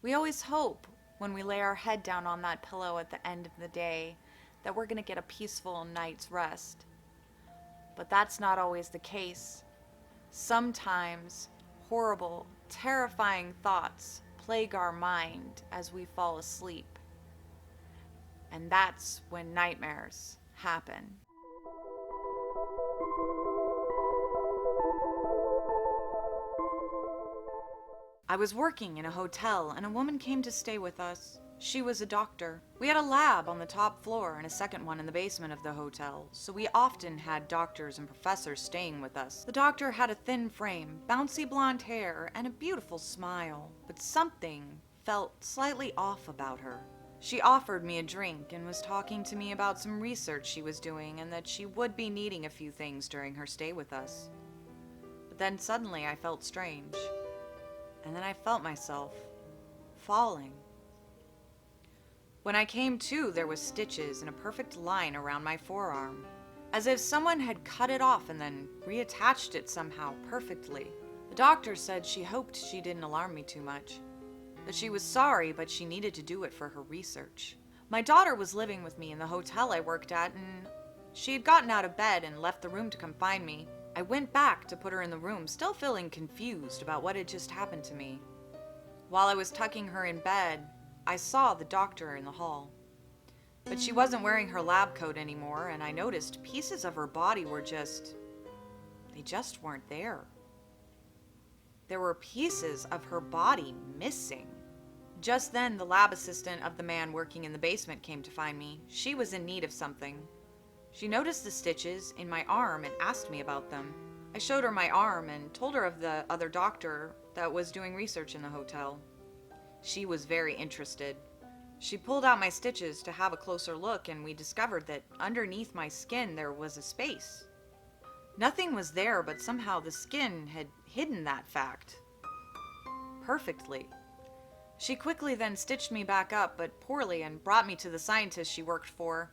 We always hope when we lay our head down on that pillow at the end of the day that we're going to get a peaceful night's rest. But that's not always the case. Sometimes horrible, terrifying thoughts plague our mind as we fall asleep. And that's when nightmares happen. I was working in a hotel and a woman came to stay with us. She was a doctor. We had a lab on the top floor and a second one in the basement of the hotel, so we often had doctors and professors staying with us. The doctor had a thin frame, bouncy blonde hair, and a beautiful smile, but something felt slightly off about her. She offered me a drink and was talking to me about some research she was doing and that she would be needing a few things during her stay with us. But then suddenly I felt strange. And then I felt myself falling. When I came to, there was stitches in a perfect line around my forearm, as if someone had cut it off and then reattached it somehow perfectly. The doctor said she hoped she didn't alarm me too much, that she was sorry, but she needed to do it for her research. My daughter was living with me in the hotel I worked at, and she had gotten out of bed and left the room to come find me. I went back to put her in the room, still feeling confused about what had just happened to me. While I was tucking her in bed, I saw the doctor in the hall. But she wasn't wearing her lab coat anymore, and I noticed pieces of her body were they just weren't there. There were pieces of her body missing. Just then, the lab assistant of the man working in the basement came to find me. She was in need of something. She noticed the stitches in my arm and asked me about them. I showed her my arm and told her of the other doctor that was doing research in the hotel. She was very interested. She pulled out my stitches to have a closer look, and we discovered that underneath my skin there was a space. Nothing was there, but somehow the skin had hidden that fact perfectly. She quickly then stitched me back up, but poorly, and brought me to the scientist she worked for.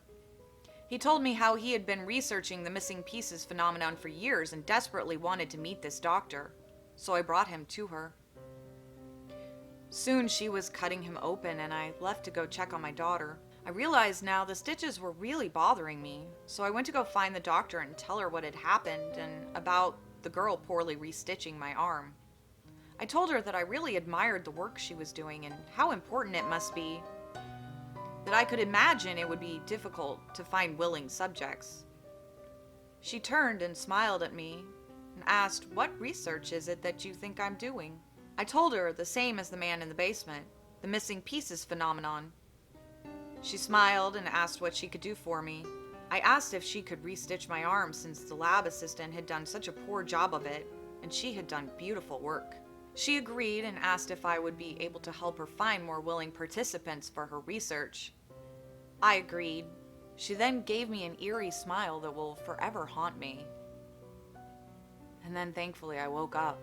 He told me how he had been researching the missing pieces phenomenon for years and desperately wanted to meet this doctor, so I brought him to her. Soon she was cutting him open and I left to go check on my daughter. I realized now the stitches were really bothering me, so I went to go find the doctor and tell her what had happened and about the girl poorly restitching my arm. I told her that I really admired the work she was doing and how important it must be, that I could imagine it would be difficult to find willing subjects. She turned and smiled at me and asked, "What research is it that you think I'm doing?" I told her the same as the man in the basement, the missing pieces phenomenon. She smiled and asked what she could do for me. I asked if she could restitch my arm since the lab assistant had done such a poor job of it, and she had done beautiful work. She agreed and asked if I would be able to help her find more willing participants for her research. I agreed. She then gave me an eerie smile that will forever haunt me. And then thankfully I woke up.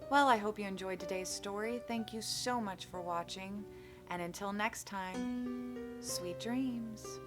Well, I hope you enjoyed today's story. Thank you so much for watching. And until next time, sweet dreams.